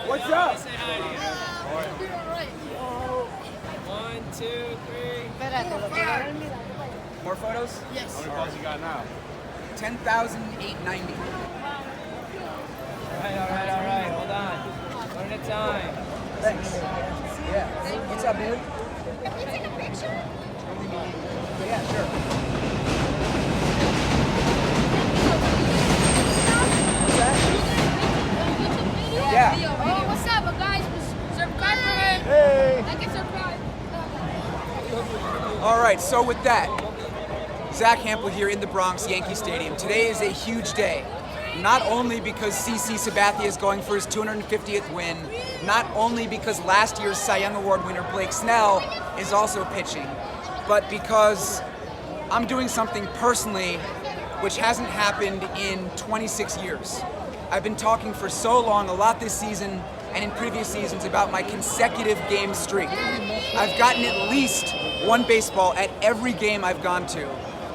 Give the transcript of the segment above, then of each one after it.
What's up? Say hi to you. 1, 2, 3. More photos? Yes. How many balls you got now? 10,890. All right. Hold on. One at a time. Thanks. Yeah. What's up, dude? Can we take a picture? Yeah, sure. What's that? Yeah. Oh, what's up, guys? Subscribe for him. Hey. Like and subscribe. All right, so with that, Zack Hample here in the Bronx, Yankee Stadium. Today is a huge day. Not only because CC Sabathia is going for his 250th win, not only because last year's Cy Young Award winner Blake Snell is also pitching, but because I'm doing something personally which hasn't happened in 26 years. I've been talking for so long, a lot this season and in previous seasons, about my consecutive game streak. I've gotten at least one baseball at every game I've gone to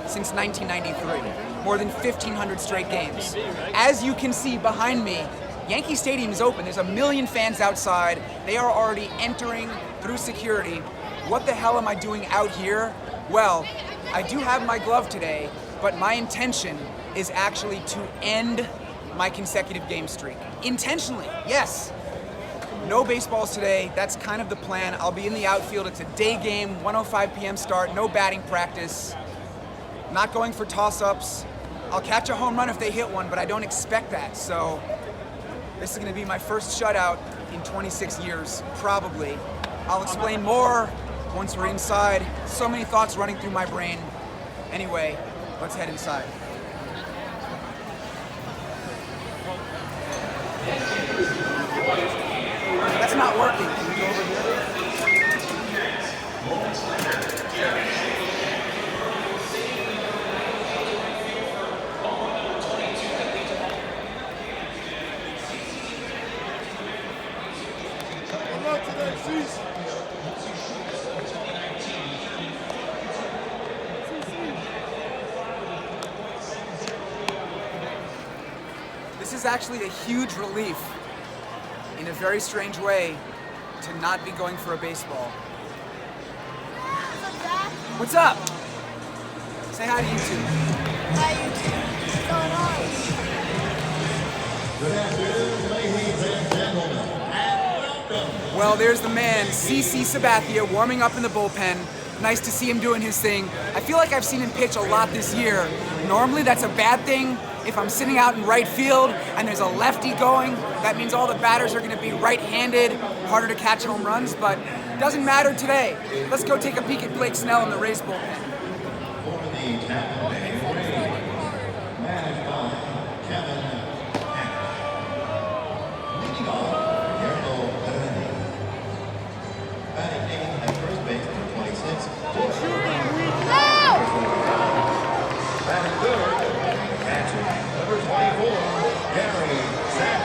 since 1993. More than 1,500 straight games. As you can see behind me, Yankee Stadium is open. There's a million fans outside. They are already entering through security. What the hell am I doing out here? Well, I do have my glove today, but my intention is actually to end my consecutive game streak. Intentionally, yes. No baseballs today, that's kind of the plan. I'll be in the outfield, it's a day game, 1:05 p.m. start, no batting practice. Not going for toss-ups. I'll catch a home run if they hit one, but I don't expect that. So this is gonna be my first shutout in 26 years, probably. I'll explain more once we're inside. So many thoughts running through my brain. Anyway, let's head inside. That's not working. Can we go over here? This is actually a huge relief, in a very strange way, to not be going for a baseball. What's up? Say hi to YouTube. Hi, YouTube. What's going on? Good afternoon, ladies and gentlemen, and welcome. Well, there's the man, CC Sabathia, warming up in the bullpen. Nice to see him doing his thing. I feel like I've seen him pitch a lot this year. Normally that's a bad thing. If I'm sitting out in right field and there's a lefty going, that means all the batters are gonna be right-handed, harder to catch home runs, but it doesn't matter today. Let's go take a peek at Blake Snell in the Rays bullpen. For the Tampa Bay Rays, managed by Kevin Hample. Leading off, Guillermo Perez. Batting eighth at first base, number 26. Batting third, catcher, number 24, Gary Zack.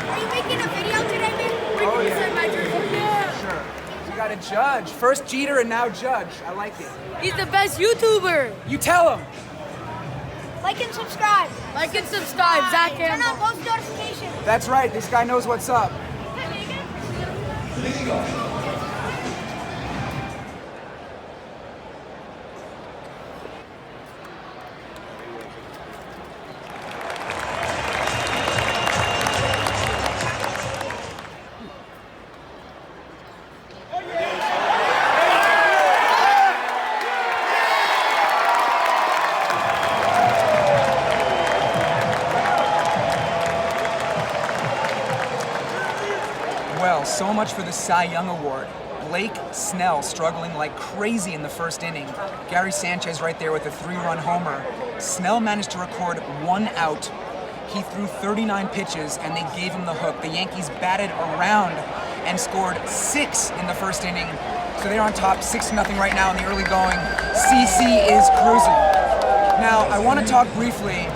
Are you making a video today, man? Oh, yeah. Represent my jersey. Yeah. Sure. You got a judge. First Jeter and now Judge. I like it. He's the best YouTuber. You tell him. Like and subscribe. Like and subscribe, Zack Turn on Hample. post notifications. That's right. This guy knows what's up. Leading off, Well, so much for the Cy Young Award. Blake Snell struggling like crazy in the first inning. Gary Sanchez right there with a 3-run homer. Snell managed to record 1 out. He threw 39 pitches and they gave him the hook. The Yankees batted around and scored 6 in the first inning. So they're on top 6-0 right now in the early going. CC is cruising. Now, I want to talk briefly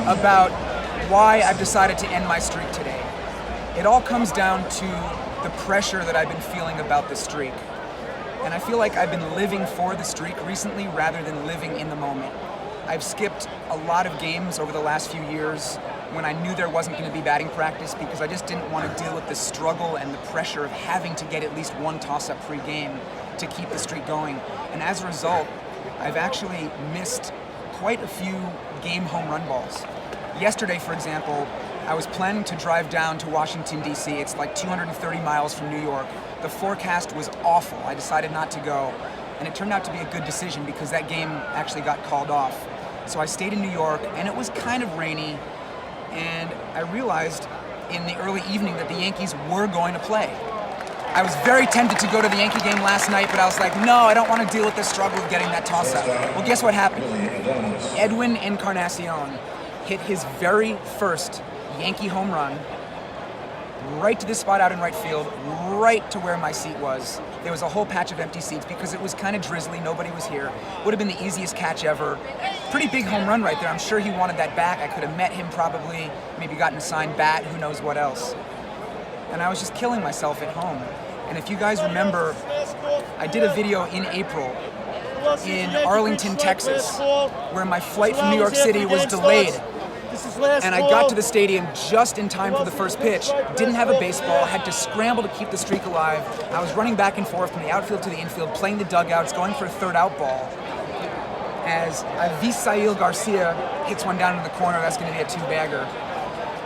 about why I've decided to end my streak today. It all comes down to the pressure that I've been feeling about the streak. And I feel like I've been living for the streak recently rather than living in the moment. I've skipped a lot of games over the last few years when I knew there wasn't going to be batting practice because I just didn't want to deal with the struggle and the pressure of having to get at least one toss-up pre-game to keep the streak going. And as a result, I've actually missed quite a few game home run balls. Yesterday, for example, I was planning to drive down to Washington, D.C. It's like 230 miles from New York. The forecast was awful. I decided not to go. And it turned out to be a good decision because that game actually got called off. So I stayed in New York, and it was kind of rainy. And I realized in the early evening that the Yankees were going to play. I was very tempted to go to the Yankee game last night, but I was like, no, I don't want to deal with the struggle of getting that toss-up. Well, guess what happened? Edwin Encarnacion hit his very first Yankee home run right to this spot out in right field, right to where my seat was. There was a whole patch of empty seats because it was kind of drizzly, nobody was here. Would have been the easiest catch ever. Pretty big home run right there. I'm sure he wanted that back. I could have met him probably, maybe gotten a signed bat, who knows what else. And I was just killing myself at home. And if you guys remember, I did a video in April in Arlington, Texas, where my flight from New York City was delayed. And I got to the stadium just in time for the first pitch. Didn't have a baseball, had to scramble to keep the streak alive. I was running back and forth from the outfield to the infield, playing the dugouts, going for a third out ball. As Avisail Garcia hits one down in the corner, that's going to be a two-bagger.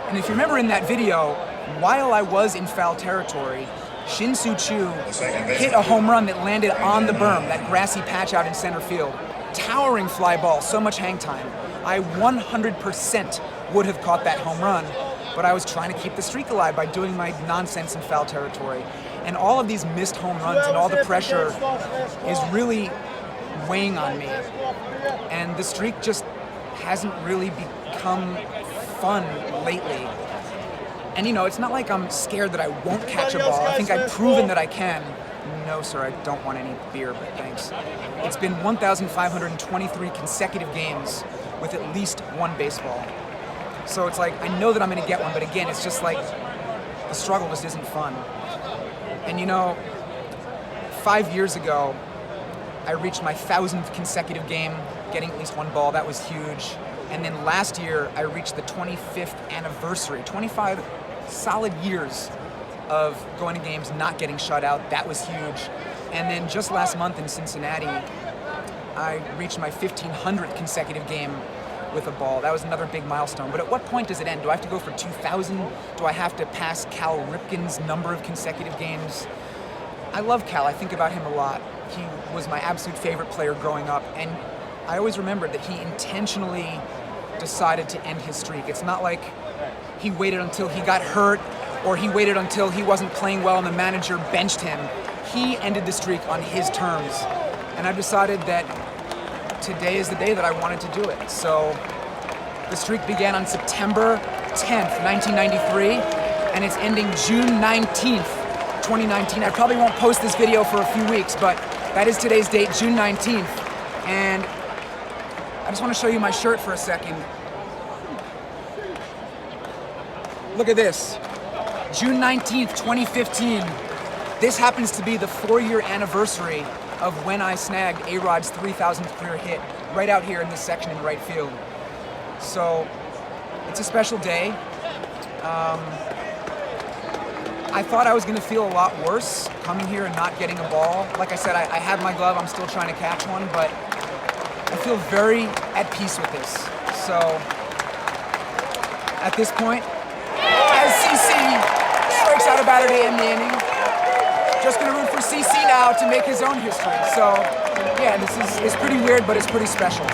And if you remember in that video, while I was in foul territory, Shin-Soo hit a home run that landed on the berm, that grassy patch out in center field. Towering fly ball, so much hang time. I 100% would have caught that home run, but I was trying to keep the streak alive by doing my nonsense in foul territory. And all of these missed home runs and all the pressure is really weighing on me. And the streak just hasn't really become fun lately. And you know, it's not like I'm scared that I won't catch a ball. I think I've proven that I can. No, sir, I don't want any beer, but thanks. It's been 1,523 consecutive games with at least one baseball. So it's like, I know that I'm gonna get one, but again, it's just like, the struggle just isn't fun. And you know, 5 years ago, I reached my 1,000th consecutive game, getting at least one ball. That was huge. And then last year, I reached the 25th anniversary, 25 solid years of going to games, not getting shut out. That was huge. And then just last month in Cincinnati, I reached my 1,500th consecutive game with a ball. That was another big milestone. But at what point does it end? Do I have to go for 2,000? Do I have to pass Cal Ripken's number of consecutive games? I love Cal. I think about him a lot. He was my absolute favorite player growing up, and I always remembered that he intentionally decided to end his streak. It's not like he waited until he got hurt or he waited until he wasn't playing well and the manager benched him. He ended the streak on his terms. And I've decided that today is the day that I wanted to do it. So the streak began on September 10th, 1993, and it's ending June 19th, 2019. I probably won't post this video for a few weeks, but that is today's date, June 19th. And I just want to show you my shirt for a second. Look at this. June 19th, 2015. This happens to be the 4-year anniversary of when I snagged A-Rod's 3,000th career hit right out here in this section in right field. So it's a special day. I thought I was going to feel a lot worse coming here and not getting a ball. Like I said, I have my glove. I'm still trying to catch one, but I feel very at peace with this. So at this point, as CC strikes out a batter to end the inning, just gonna root for CC now to make his own history. So yeah, this is pretty weird, but it's pretty special.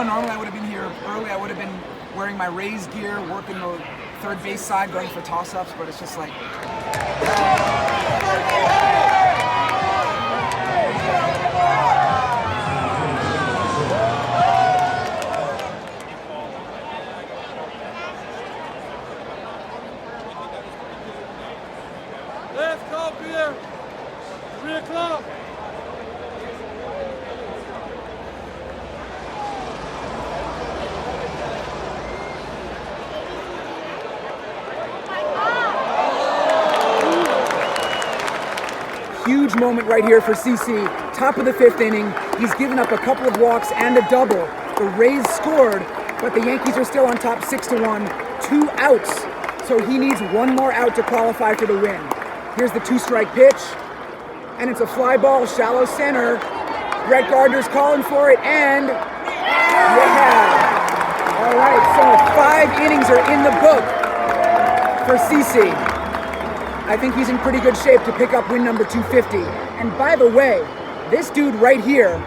Normally I would have been here early. I would have been wearing my Rays gear, working the third base side, going for toss-ups, but it's just like... Let's go, Peter. 3 o'clock. Huge moment right here for CC. Top of the 5th inning. He's given up a couple of walks and a double. The Rays scored, but the Yankees are still on top 6-1. 2 outs. So he needs 1 more out to qualify for the win. Here's the 2-strike pitch. And it's a fly ball, shallow center. Brett Gardner's calling for it, and yeah! All right, so 5 innings are in the book for CC. I think he's in pretty good shape to pick up win number 250. And by the way, this dude right here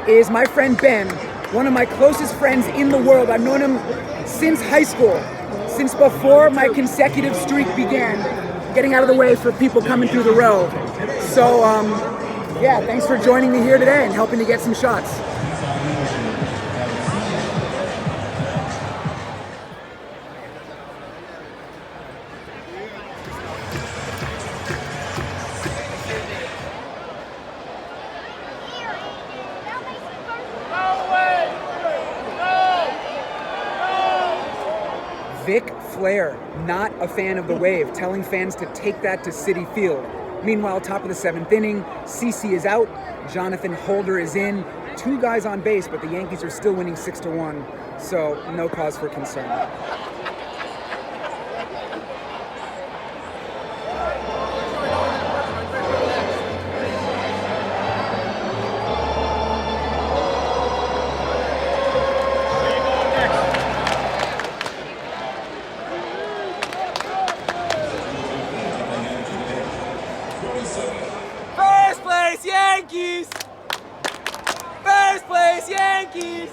is my friend Ben, one of my closest friends in the world. I've known him since high school, since before my consecutive streak began, getting out of the way for people coming through the row. So, yeah, thanks for joining me here today and helping to get some shots. Vic Flair, not a fan of the wave, telling fans to take that to Citi Field. Meanwhile, top of the 7th inning, CC is out, Jonathan Holder is in, 2 guys on base, but the Yankees are still winning 6-1, so no cause for concern. First place, Yankees! First place, Yankees!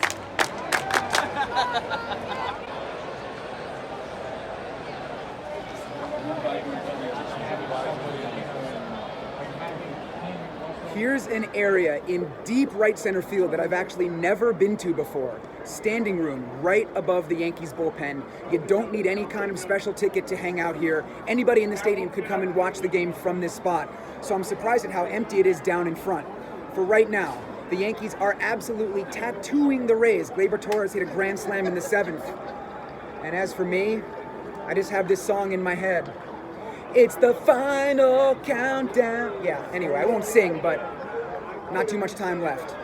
Here's an area in deep right center field that I've actually never been to before. Standing room right above the Yankees bullpen. You don't need any kind of special ticket to hang out here. Anybody in the stadium could come and watch the game from this spot. So I'm surprised at how empty it is down in front. For right now, the Yankees are absolutely tattooing the Rays. Gleyber Torres hit a grand slam in the 7th. And as for me, I just have this song in my head. It's the final countdown. Yeah, anyway, I won't sing, but not too much time left.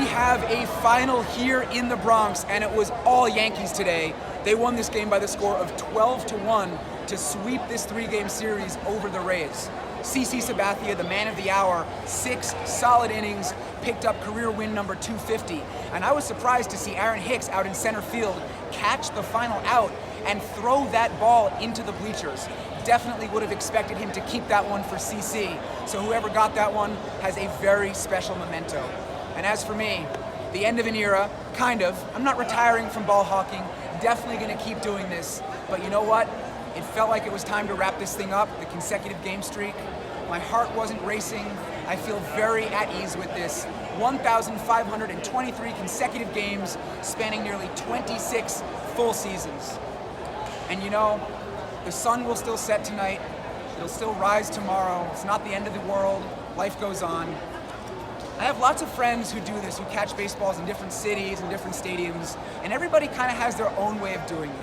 Have a final here in the Bronx, and it was all Yankees today. They won this game by the score of 12-1 to sweep this 3-game series over the Rays. CC Sabathia, the man of the hour, 6 solid innings, picked up career win number 250. And I was surprised to see Aaron Hicks out in center field catch the final out and throw that ball into the bleachers. Definitely would have expected him to keep that one for CC. So whoever got that one has a very special memento. And as for me, the end of an era, kind of. I'm not retiring from ball hawking, definitely gonna keep doing this. But you know what? It felt like it was time to wrap this thing up, the consecutive game streak. My heart wasn't racing. I feel very at ease with this. 1,523 consecutive games, spanning nearly 26 full seasons. And you know, the sun will still set tonight. It'll still rise tomorrow. It's not the end of the world. Life goes on. I have lots of friends who do this, who catch baseballs in different cities and different stadiums, and everybody kind of has their own way of doing it.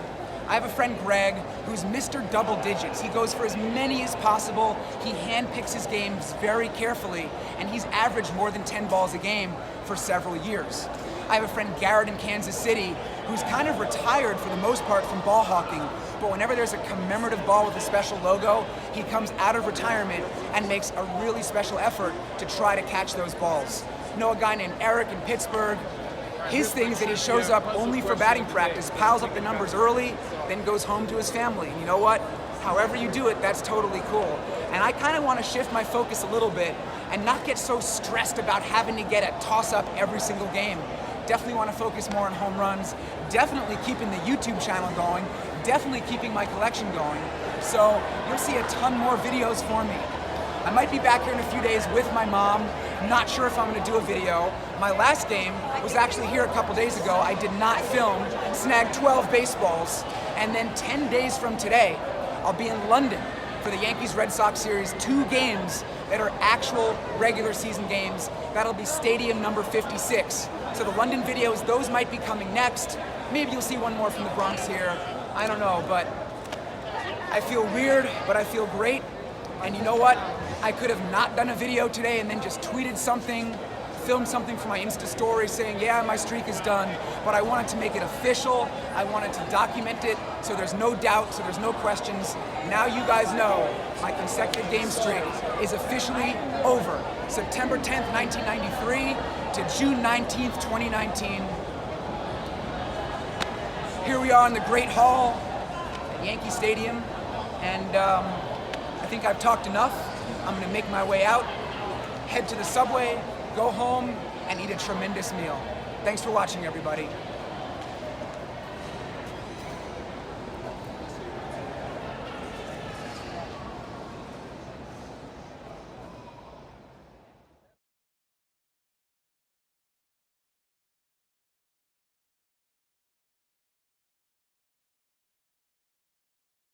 I have a friend, Greg, who's Mr. Double Digits. He goes for as many as possible. He handpicks his games very carefully, and he's averaged more than 10 balls a game for several years. I have a friend, Garrett, in Kansas City, who's kind of retired for the most part from ball hawking, but whenever there's a commemorative ball with a special logo, he comes out of retirement and makes a really special effort to try to catch those balls. You know a guy named Eric in Pittsburgh? His thing is that he shows up only for batting practice, piles up the numbers early, then goes home to his family. And you know what? However you do it, that's totally cool. And I kind of want to shift my focus a little bit and not get so stressed about having to get a toss-up every single game. Definitely want to focus more on home runs, definitely keeping the YouTube channel going, definitely keeping my collection going. So you'll see a ton more videos for me. I might be back here in a few days with my mom. Not sure if I'm going to do a video. My last game was actually here a couple days ago. I did not film, snagged 12 baseballs, and then 10 days from today, I'll be in London for the Yankees-Red Sox series, 2 games that are actual regular season games. That'll be stadium number 56. So the London videos, those might be coming next. Maybe you'll see one more from the Bronx here. I don't know, but I feel weird, but I feel great. And you know what? I could have not done a video today and then just tweeted something, filmed something for my Insta story saying, yeah, my streak is done, but I wanted to make it official. I wanted to document it so there's no doubt, so there's no questions. Now you guys know my consecutive game streak is officially over. September 10th, 1993 to June 19th, 2019. Here we are in the Great Hall at Yankee Stadium, and I think I've talked enough. I'm gonna make my way out, head to the subway, go home, and eat a tremendous meal. Thanks for watching, everybody.